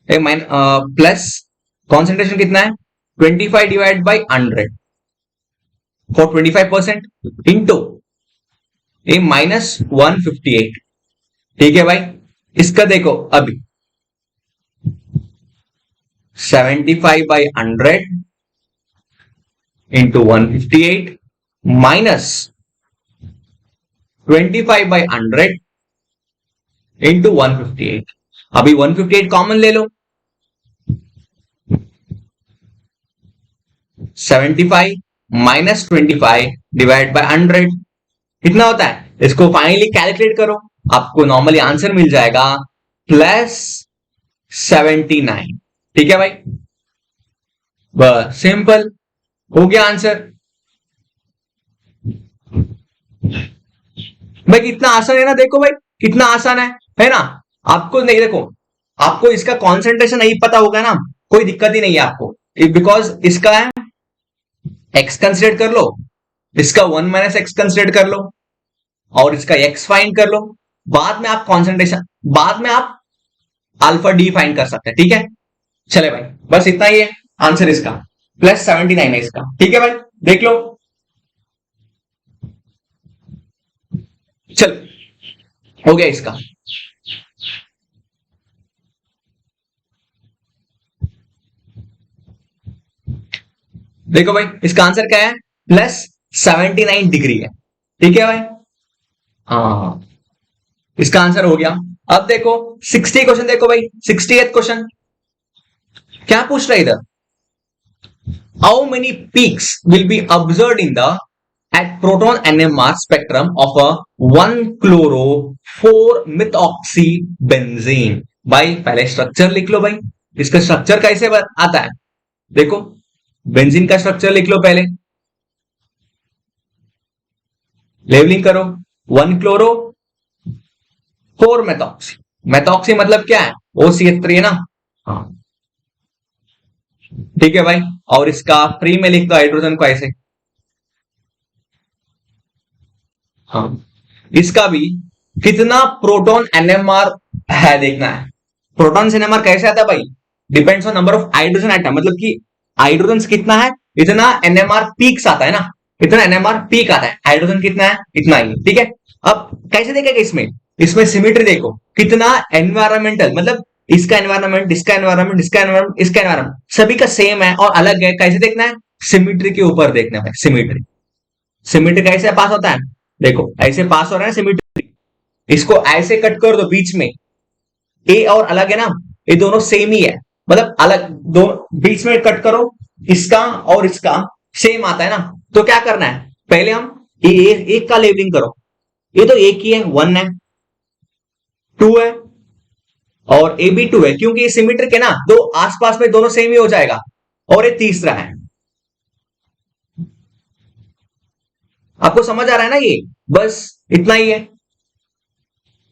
प्लस कॉन्सेंट्रेशन कितना है? 25 divide by 100 for 25% into A minus 158, ठीक है भाई। इसका देखो अभी 75 by 100 into 158 minus 25 by 100 into 158। अभी 158 कॉमन ले लो, 75 माइनस 25 डिवाइड बाय 100 कितना होता है? इसको फाइनली कैलकुलेट करो, आपको नॉर्मली आंसर मिल जाएगा प्लस 79, ठीक है भाई। बस सिंपल हो गया आंसर। भाई कितना आसान है ना, देखो भाई कितना आसान है ना। आपको नहीं, देखो आपको इसका कॉन्सेंट्रेशन नहीं पता होगा ना, कोई दिक्कत ही नहीं है आपको, बिकॉज इसका है एक्स कंसिडर कर लो, इसका 1 माइनस एक्स कंसिडर कर लो, और इसका एक्स फाइंड कर लो। बाद में आप कॉन्सेंट्रेशन, बाद में आप अल्फा डी फाइंड कर सकते हैं, ठीक है। चले भाई, बस इतना ही है आंसर इसका, प्लस 79 है इसका, ठीक है भाई, देख लो। चल हो गया इसका। देखो भाई इसका आंसर क्या है? प्लस 79 डिग्री है, ठीक है भाई। हाँ, इसका आंसर हो गया। अब देखो 60 क्वेश्चन, देखो भाई 68 क्वेश्चन क्या पूछ रहा है इधर? How many peaks will be observe in the at proton NMR spectrum of a 1-chloro-4-methoxybenzene। भाई पहले स्ट्रक्चर लिख लो भाई, इसका स्ट्रक्चर कैसे आता है? देखो बेंजीन का स्ट्रक्चर लिख लो पहले, लेवलिंग करो। 1-chloro-4-methoxy, मेथॉक्सी मतलब क्या है? OCH3 है ना, हाँ ठीक है भाई। और इसका फ्री में लिख दो हाइड्रोजन को ऐसे, हाँ। इसका भी कितना प्रोटॉन एनएमआर है देखना है। प्रोटॉन एनएमआर कैसे आता है भाई? Depends on number of hydrogen atom, मतलब कि हाइड्रोजन कितना है इतना एनएमआर पीक्स आता है ना, इतना एनएमआर पीक आता है। हाइड्रोजन कितना है? इतना ही, ठीक है। अब कैसे देखेगा इसमें? इसमें सिमेट्री देखो, कितना एनवायरमेंटल, मतलब इसका एनवायरमेंट, इसका एनवायरमेंट, इसका एनवायरमेंट, इसका एनवायरमेंट सभी का सेम है और अलग है। कैसे देखना है? सिमेट्री के ऊपर देखना है। सिमेट्री, सिमेट्री कैसे पास होता है? देखो ऐसे पास हो रहा है सिमेट्री, इसको ऐसे कट कर दो बीच में, ए और अलग है ना, ये दोनों सेम ही है, मतलब अलग दो, बीच में कट करो, इसका और इसका सेम आता है ना। तो क्या करना है? पहले हम एक का लेबलिंग करो, ये तो एक ही है, 1 है, 2 है, और ए भी 2 है, क्योंकि ये सिमेट्रिक है ना, दो आसपास में दोनों सेम ही हो जाएगा। और ये तीसरा है। आपको समझ आ रहा है ना ये? बस इतना ही है।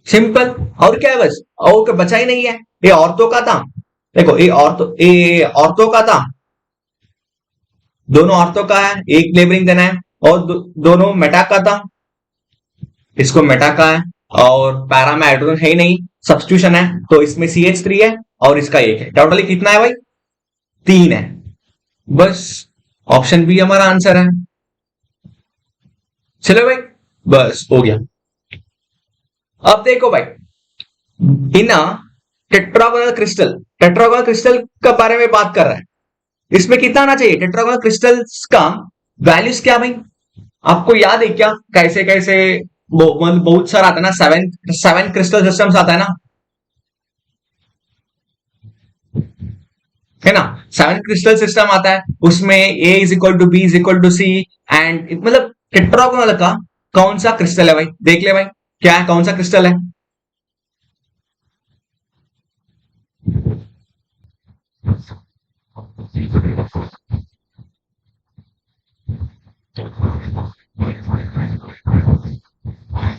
सिंपल। और क्या है बस, और क्या बचा ही नहीं है। ये औरतों का था, देखो ये औरतों का था, दोनों औरतों का है, एक लेबरिंग देना है। और दोनों मेटा का था, इसको मेटा का है। और पैरा में हाइड्रोजन है ही नहीं, सब्स्टिट्यूशन है, तो इसमें CH3 है और इसका एक है। टोटली कितना है भाई, 3 है। बस ऑप्शन बी हमारा आंसर है। चलो भाई, बस हो गया। अब देखो भाई, इन टेट्रागोनल क्रिस्टल, टेट्रागोनल क्रिस्टल का बारे में बात कर रहा है। इसमें कितना आना चाहिए टेट्रागोनल क्रिस्टल्स का वैल्यूज क्या भाई, आपको याद है क्या, कैसे कैसे बहुत सारा आता है ना, सेवन सेवन क्रिस्टल सिस्टम्स आता है ना, है ना। 7 क्रिस्टल सिस्टम आता है, उसमें A is equal to B is equal to C and, मतलब टेट्रागोनल का कौन सा क्रिस्टल है भाई, देख ले भाई क्या है, कौन सा क्रिस्टल है।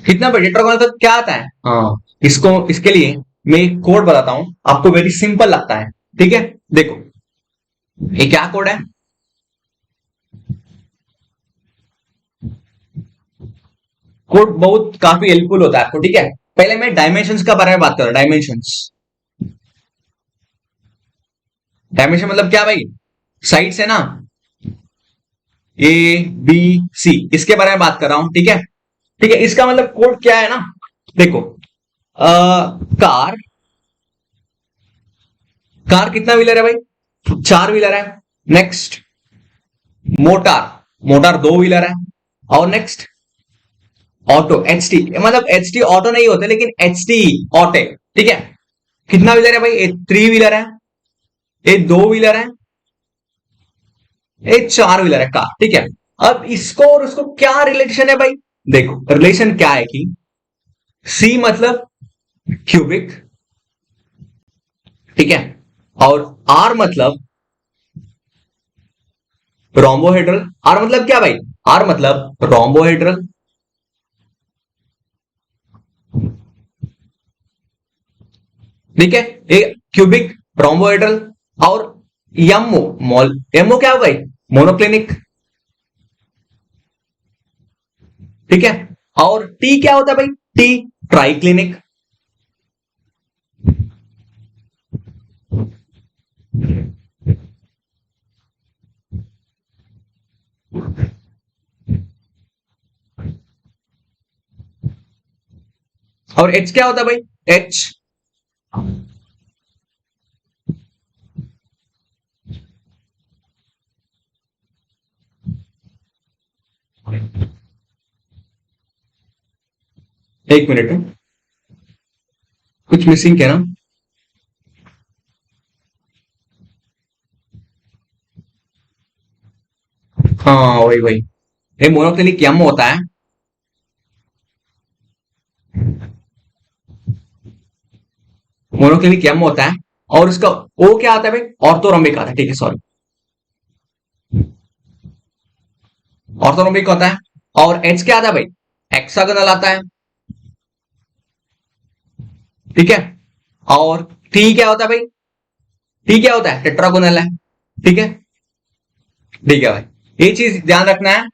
कितना भाई टेट्रागोनल का क्या आता है, हाँ इसको, इसके लिए मैं एक कोड बताता हूं आपको, वेरी सिंपल लगता है, ठीक है। देखो ये क्या कोड है, कोड बहुत काफी हेल्पफुल होता है आपको, ठीक है। पहले मैं डायमेंशंस का बारे में बात कर रहा हूं, डायमेंशंस। डायमेंशन मतलब क्या भाई, साइड्स है ना, A B C, इसके बारे में बात कर रहा हूं, ठीक है। ठीक है, इसका मतलब कोड क्या है ना, देखो कार, कार कितना व्हीलर है भाई, 4 व्हीलर है। नेक्स्ट मोटार, मोटार 2 व्हीलर है। और नेक्स्ट ऑटो, HT, मतलब HT ऑटो नहीं होते लेकिन HT ऑटे, ठीक है। कितना व्हीलर है भाई, 3 व्हीलर है, 2 व्हीलर है, 4 व्हीलर है कार, ठीक है। अब इसको और उसको क्या रिलेशन है भाई, देखो रिलेशन क्या है कि C मतलब क्यूबिक, ठीक है। और R मतलब रोम्बोहेड्रल, R मतलब क्या भाई, R मतलब रोम्बोहेड्रल, ठीक है। ये क्यूबिक, रोम्बोहेड्रल। और एमओ, मॉल, एमओ क्या हो भाई, मोनोक्लिनिक, ठीक है। और टी क्या होता है भाई, टी ट्राइक्लिनिक। और H क्या होता है भाई, H एक मिनट है, कुछ मिसिंग क्या ना, हाँ वही वही, ये मोनोक्लिनिक एम होता है, मोनोक्लिनिक एम होता है। और उसका ओ क्या आता है भाई, ऑर्थोरोम्बिक आता है, ठीक है, सॉरी, ऑर्थोरोम्बिक होता है। और एच क्या आता है भाई, हेक्सागोनल आता है, ठीक है। और टी क्या होता है भाई, टी क्या होता है, टेट्रागोनल है, ठीक है। ठीक है भाई, ये चीज ध्यान रखना है।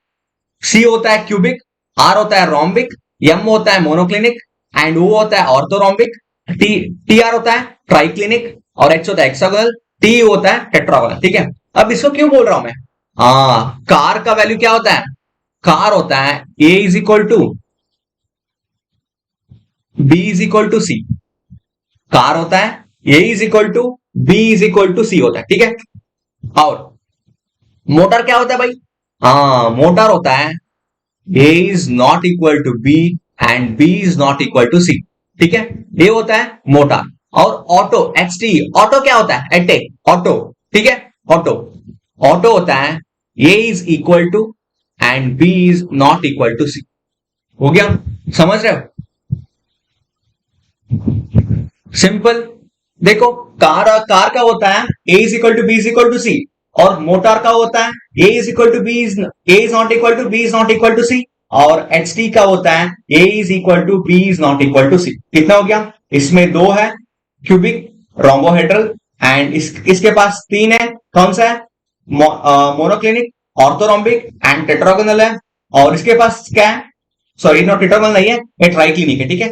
सी होता है क्यूबिक, आर होता है रोम्बिक, एम होता है मोनोक्लिनिक एंड ओ होता है ऑर्थोरोम्बिक, टी टी आर होता है ट्राइक्लिनिक और एच होता है हेक्सागोनल, टी होता है टेट्रागोनल, ठीक है। अब इसको क्यों बोल रहा हूं मैं, कार का वैल्यू क्या होता है, कार होता है A is equal to B is equal to C, कार होता है A is equal to B is equal to C होता है, ठीक है। और मोटर क्या होता है भाई, मोटर होता है A is not equal to B and B is not equal to C, ठीक है। ये होता है मोटर। और ऑटो, HT, ऑटो क्या होता है, एटे, ऑटो, ठीक है। ऑटो, ऑटो होता है A is equal to and B is not equal to C, हो गया, समझ रहे हो, सिंपल। देखो कार का होता है A is equal to B is equal to C, और मोटर का होता है A is equal to B is A is not equal to B is not equal to C, और एच टी का होता है A is equal to B is not equal to C. कितना हो गया? इसमें दो है क्यूबिक रोम्बोहेड्रल एंड इसके पास तीन है। कौन सा है? मोनोक्लिनिक, ऑर्थोरोम्बिक एंड टेट्रागोनल है। और इसके पास क्या है? सॉरी नॉट टेट्रागोनल नहीं है, ये ट्राइक्लिनिक है। ठीक है,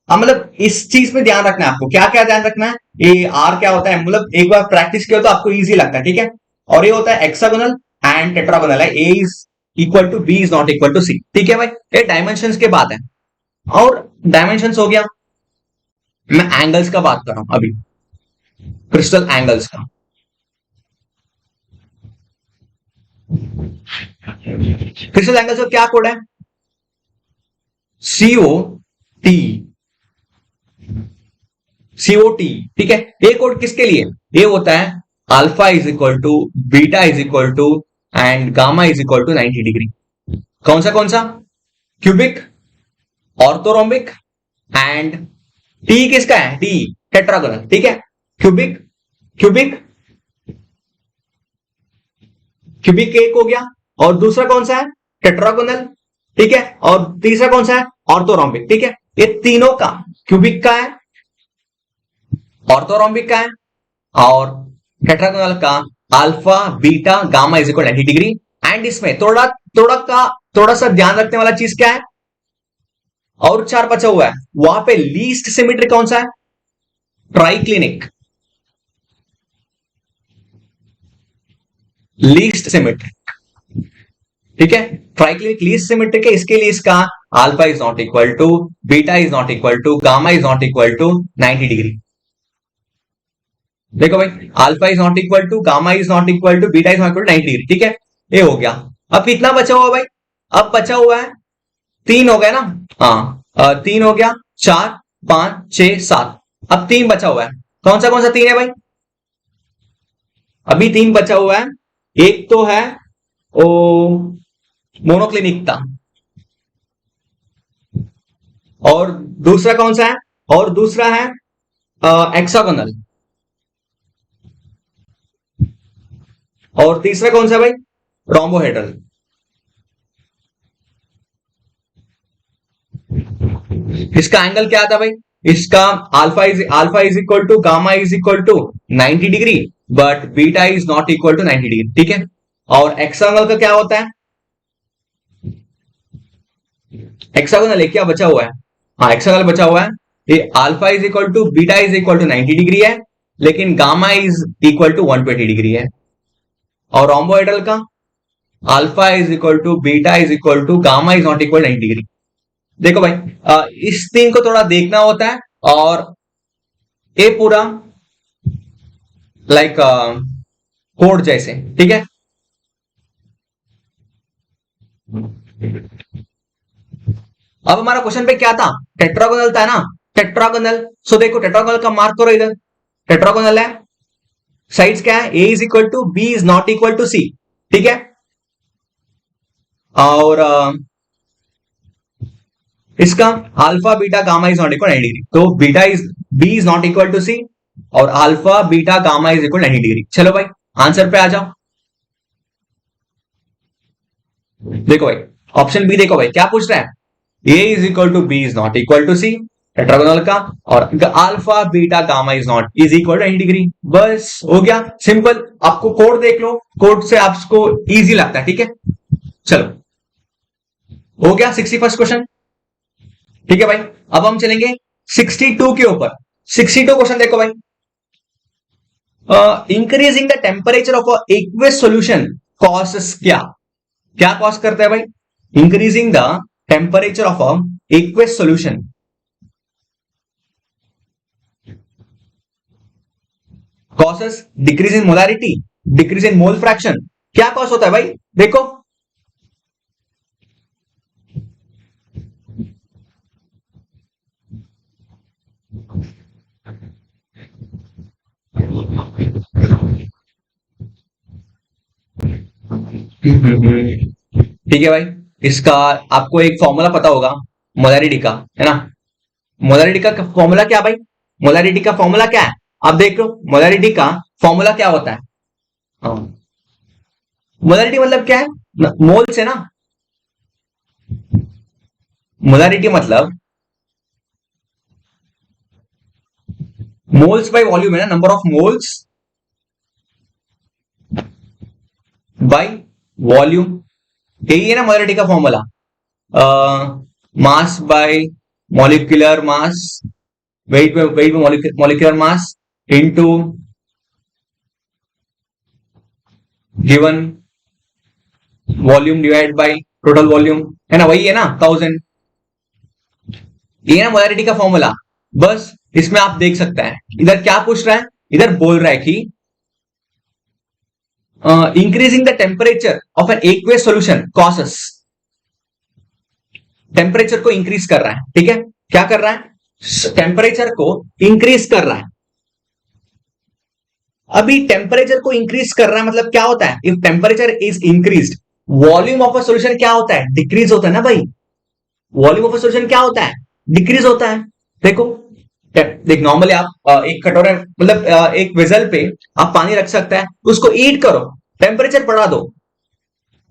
अब मतलब इस चीज में ध्यान रखना है आपको। क्या क्या ध्यान रखना है? ये आर क्या होता है, मतलब एक बार प्रैक्टिस किया तो आपको इजी लगता है। ठीक है, और ये होता है एक्सागोनल एंड टेट्रागोनल है। A is equal to B is not equal to C. ठीक है भाई, ये डायमेंशंस के बात है। और डायमेंशंस हो गया, मैं एंगल्स का बात कर रहा हूं अभी, क्रिस्टल एंगल्स का। क्रिस्टल एंगल्स का क्या कोड है? C O T, C O T. ठीक है, ये कोड किसके लिए? ये होता है alpha is equal to beta is equal to and gamma is equal to 90 degree. कौन सा? क्यूबिक, ऑर्थोरोम्बिक एंड टी किसका है? T tetragonal. ठीक है, क्यूबिक क्यूबिक क्यूबिक एक हो गया, और दूसरा कौन सा है? टेट्रागोनल। ठीक है, और तीसरा कौन सा है? ऑर्थोरोम्बिक। ठीक है, ये तीनों का, क्यूबिक का है, ऑर्थोरोम्बिक का है और टेट्रागोनल का alpha beta gamma is equal 90 degree. And इसमें थोड़ा सा ध्यान रखने वाला चीज क्या है? और चार बचा हुआ है, वहां पे लीस्ट सिमेट्री कौन सा है? Triclinic, least symmetric. ठीक है, ट्राइक्लिनिक लीस्ट सिमेट्रिक है, इसके लिए इसका alpha is not equal to beta is not equal to gamma is not equal to 90 degree. देखो भाई, alpha is not equal to, gamma is not equal to, beta is not equal to 90 degree. ठीक है, ये हो गया। अब कितना बचा हुआ भाई? अब बचा हुआ है तीन हो गया ना। हाँ, तीन हो गया, चार पांच छह सात। अब तीन बचा हुआ है। कौन सा तीन है भाई? अभी तीन बचा हुआ है। एक तो है ओ मोनोक्लिनिक था, और दूसरा कौन सा है? और दूसरा है एक्सागोनल, और तीसरा कौन सा भाई? रोम्बोहेड्रल। इसका एंगल क्या आता भाई? इसका alpha is equal to gamma is equal to 90 degree, but beta is not equal to 90 degree. ठीक है, और एक्सागोनल का क्या होता है? एक्सागोनल क्या बचा हुआ है? हाँ, एक्सागोनल बचा हुआ है। ये alpha is equal to beta is equal to 90 degree है, लेकिन gamma is equal to 120 degree है। और रोम्बोहेड्रल का alpha is equal to beta is equal to gamma is not equal 90 degree. देखो भाई, इस तीन को थोड़ा देखना होता है, और ये पूरा लाइक कोड जैसे। ठीक है, अब हमारा क्वेश्चन पे क्या था? टेट्रागोनल था ना, टेट्रागोनल। सो देखो, टेट्रागोनल का मार्क करो इधर। टेट्रागोनल है, साइड्स क्या है? A is equal to B is not equal to C. ठीक है, और इसका alpha beta gamma is not equal 90 degree. तो beta is B is not equal to C, और alpha beta gamma is equal 90 degree. चलो भाई, आंसर पे आ जाओ। देखो भाई, ऑप्शन बी देखो भाई, क्या पूछ रहा है? A is equal to B is not equal to C, tetragonal का, और alpha beta gamma is not is equal to 90 degree. बस हो गया, सिंपल। आपको कोड देख लो, कोड से आपको इजी लगता है। ठीक है, चलो हो गया 61st क्वेश्चन। ठीक है भाई, अब हम चलेंगे 62 के ऊपर। 62 क्वेश्चन देखो भाई। Increasing the temperature of aqueous solution causes क्या? क्या कॉज करता है भाई? Increasing the temperature of aqueous solution causes decrease in molarity, decrease in mole fraction. क्या कॉज होता है भाई? देखो, ठीक है भाई, इसका आपको एक फॉर्मूला पता होगा मोलारिटी का, है ना? मोलारिटी का फॉर्मूला क्या भाई? मोलारिटी का फॉर्मूला क्या है? आप देख लो, मोलारिटी का फॉर्मूला क्या होता है? मोलारिटी मतलब क्या है? मोल से ना, मोलारिटी मतलब मोल्स बाय वॉल्यूम है ना, number of moles by volume, यही है ना मोलारिटी का formula. Mass by molecular mass, weight पे molecular mass into given volume divide by total volume, है ना, वही है ना 1000, ये है ना मोलारिटी का फॉर्मूला। बस इसमें आप देख सकते हैं इधर क्या पूछ रहा है, इधर बोल रहा है कि increasing the temperature of an aqueous solution causes, temperature को इंक्रीज कर रहा है, ठीक है, क्या कर रहा है, टेम्परेचर को इंक्रीज कर रहा है। अभी टेम्परेचर को इंक्रीज कर रहा है मतलब क्या होता है, if temperature is increased volume of a solution क्या होता है, डिक्रीज होता है ना भाई, वॉल्यूम ऑफ अ सॉल्यूशन क्या होता है, डिक्रीज होता है। देखो देख नॉर्मली आप एक कटोरे मतलब एक वेसल पे आप पानी रख सकते हैं, उसको हीट करो, टेम्परेचर बढ़ा दो,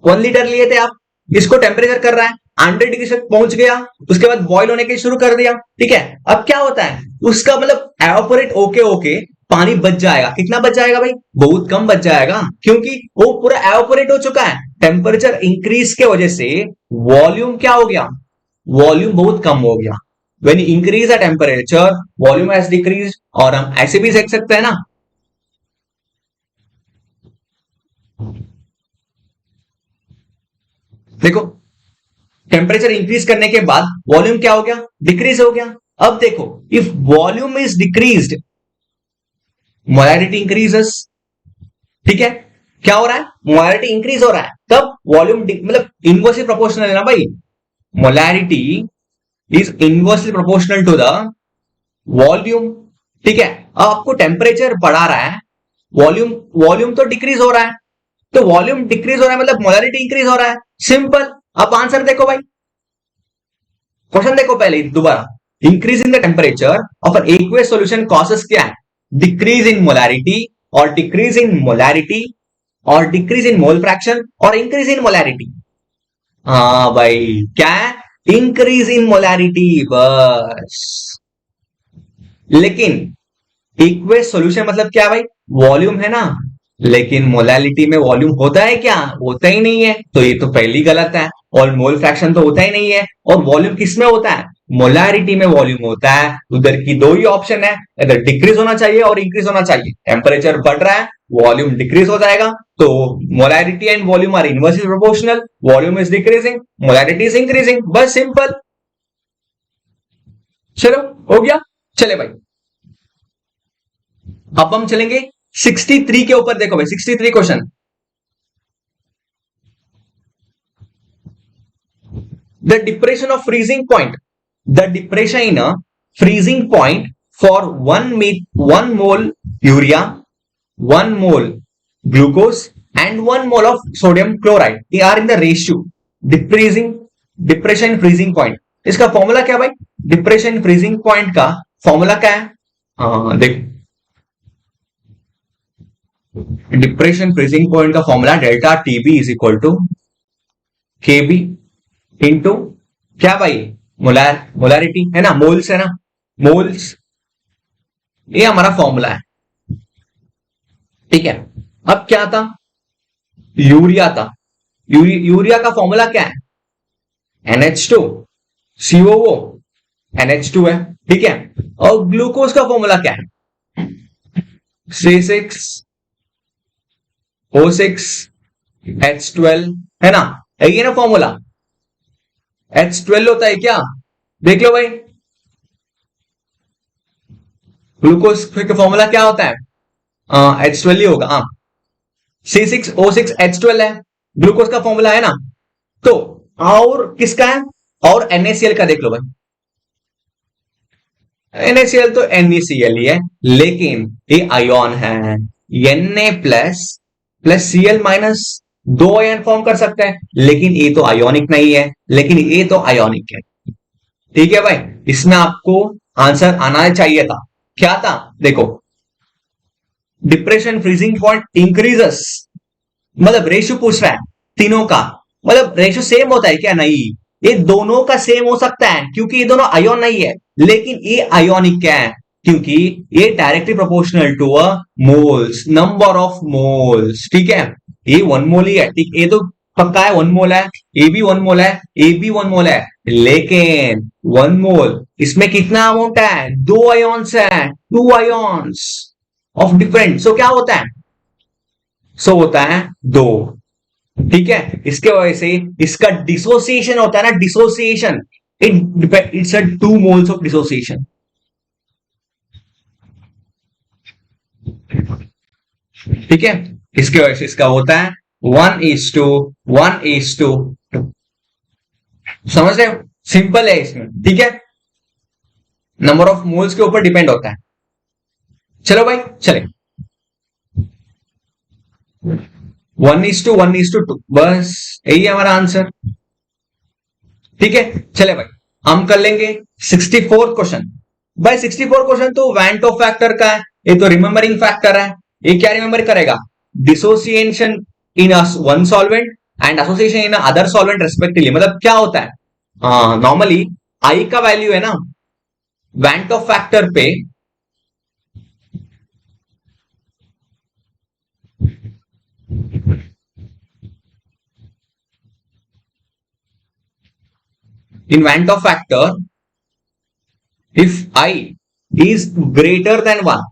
1 लीटर लिए थे आप, इसको टेम्परेचर कर रहा है 100 डिग्री तक पहुंच गया, उसके बाद बॉईल होने के शुरू कर दिया, ठीक है। अब क्या होता है उसका मतलब एवापोरेट ओके ओके पानी बच जाएगा, कितना बच जाएगा भाई, बहुत कम बच जाएगा, क्योंकि वो पूरा एवापोरेट हो चुका है। टेम्परेचर इंक्रीज के वजह से वॉल्यूम क्या हो गया, वॉल्यूम बहुत कम हो गया। When you increase the temperature volume has decrease, और हम ऐसे भी देख सकते हैं ना, देखो टेम्परेचर इंक्रीज करने के बाद वॉल्यूम क्या हो गया, डिक्रीज हो गया। अब देखो if volume is decreased molarity increases, ठीक है, क्या हो रहा है, मोलारिटी इंक्रीज हो रहा है, तब वॉल्यूम मतलब इनवर्सली प्रोपोर्शनल है ना भाई, molarity is inversely proportional to the volume, ठीक है। अब आपको टेम्परेचर बढ़ा रहा है, वॉल्यूम वॉल्यूम तो डिक्रीज हो रहा है, तो वॉल्यूम डिक्रीज हो रहा है मतलब मोलारिटी इंक्रीज हो रहा है, सिंपल। अब आंसर देखो भाई, क्वेश्चन देखो पहले दोबारा, increase in the temperature of an aqueous solution causes क्या है, डिक्रीज इन मोलारिटी, और डिक्रीज इन मोलारिटी, और डिक्रीज इन मोल फ्रैक्शन, और इंक्रीज इन मोलारिटी। हाँ भाई क्या है, इंक्रीज इन मोलारिटी बस। लेकिन एक्वेस सॉल्यूशन मतलब क्या भाई, वॉल्यूम है ना, लेकिन मोलालिटी में वॉल्यूम होता है क्या, होता ही नहीं है, तो ये तो पहली गलत है। और मोल फ्रैक्शन तो होता ही नहीं है, और वॉल्यूम किस में होता है, मोलारिटी में वॉल्यूम होता है। उधर की दो ही ऑप्शन है, इधर डिक्रीज होना चाहिए और इंक्रीज होना चाहिए। टेम्परेचर बढ़ रहा है, वॉल्यूम डिक्रीज हो जाएगा, तो molarity and volume are inversely proportional, volume is decreasing, molarity is increasing, बस सिंपल। चलो हो गया, चले भाई अब हम चलेंगे 63 के ऊपर। देखो भाई 63 question, the depression of freezing point, the depression in a freezing point for 1 mole urea, 1 mole glucose and 1 mole of sodium chloride, ये are in the ratio depressing, depression freezing point. इसका फॉर्मूला क्या भाई, डिप्रेशन फ्रीजिंग पॉइंट का फॉर्मूला क्या है, देख डिप्रेशन फ्रीजिंग पॉइंट का formula delta TB is equal to K B into क्या भाई, मोलारिटी है ना, मोल्स है ना, मोल्स, ये हमारा फॉर्मूला है, ठीक है। अब क्या था, यूरिया था, यूरिया का फॉर्मूला क्या है, NH2 COO, NH2 है, ठीक है। और ग्लूकोज का फॉर्मूला क्या है, C6O6H12, है ना, है ना फॉर्मूला, H12 होता है क्या, देख लो भाई, ग्लूकोज का फॉर्मूला क्या होता है, H12 ही होगा, हाँ C6O6H12 है, ग्लूकोज का फॉर्मूला है ना। तो और किसका है, और NaCl का देख लो भाई, NaCl तो NaCl ही है, लेकिन ये आयोन है, Na plus plus Cl minus, दो आयन फॉर्म कर सकते हैं, लेकिन ये तो आयोनिक नहीं है, लेकिन ये तो आयोनिक है, ठीक है भाई। इसमें आपको आंसर आना चाहिए था, क्या था, देखो डिप्रेशन फ्रीजिंग पॉइंट इंक्रीजेस, मतलब रेशियो पूछ रहा है तीनों का, मतलब रेशियो सेम होता है क्या, नहीं, ये दोनों का सेम हो सकता है क्योंकि ये दोनों आयोन नहीं है, लेकिन ये आयोनिक क्या है क्योंकि ये directly proportional to a moles, number of moles. ठीक है, ये 1 मोल ही है, ठीक, ये तो पक्का है 1 मोल है, ए भी 1 मोल है, ए भी 1 मोल है, लेकिन 1 मोल इसमें कितना अमाउंट है, 2 आयोन्स है, 2 आयोन्स ऑफ डिफरेंट, सो क्या होता है, सो होता है 2। ठीक है, इसके वजह से इसका डिसोसिएशन होता है ना, dissociation, it's a 2 moles of dissociation. ठीक है, इसके वजह से इसका होता है 1:1:2। समझ रहे हो, सिंपल है इसमें। ठीक है, नंबर ऑफ मोल्स के ऊपर डिपेंड होता है। चलो भाई चले, 1:1:2, बस यही है हमारा आंसर। ठीक है, चले भाई हम कर लेंगे 64 क्वेश्चन। भाई 64 क्वेश्चन तो वैन टॉप फैक्टर का है, ये तो रिमेंबरिंग फैक्टर है। ये क्या रिमेंबर करेगा, dissociation in one solvent and association in other solvent respectively. मतलब क्या होता है, नॉर्मली आई का वैल्यू है ना वैन टॉप फैक्टर पे, in Van 't Hoff factor, if I is greater than 1,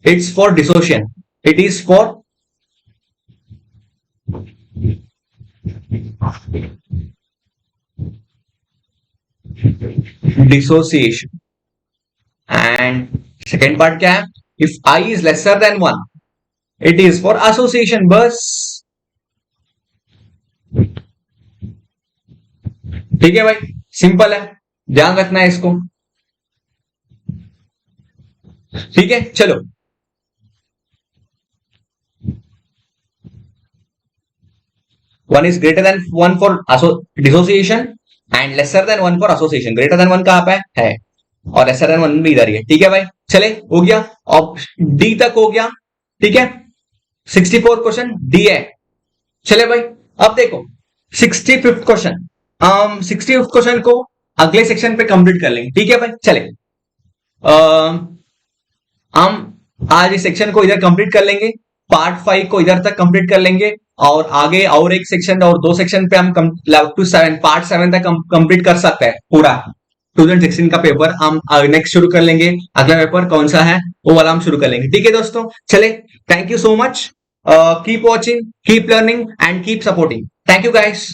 it's for dissociation. It is for dissociation. And second part क्या है, if I is lesser than 1, it is for association. बस ठीक है भाई, सिंपल है, ध्यान रखना है इसको। ठीक है, चलो one is greater than 1 for dissociation and lesser than 1 for association. Greater than 1 कहां पे है और लेसर देन 1 भी इधर ही है। ठीक है भाई, चले हो गया, अब डी तक हो गया। ठीक है, 64 क्वेश्चन डी है। चले भाई अब देखो 65th क्वेश्चन, हम 65th क्वेश्चन को अगले सेक्शन पे कंप्लीट कर लेंगे। ठीक है भाई, चले हम आज इस सेक्शन को इधर कंप्लीट कर लेंगे, पार्ट 5 को इधर तक कंप्लीट कर लेंगे और आगे और एक सेक्शन और 2 सेक्शन पे हम टू 7 पार्ट 7 तक कंप्लीट कर सकते हैं पूरा 2016 का पेपर। हम नेक्स्ट शुरू कर लेंगे, अगला पेपर कौन सा है वो वाला हम शुरू कर लेंगे। ठीक है दोस्तों, चले, thank you so much, keep watching, keep learning and keep supporting. Thank you guys.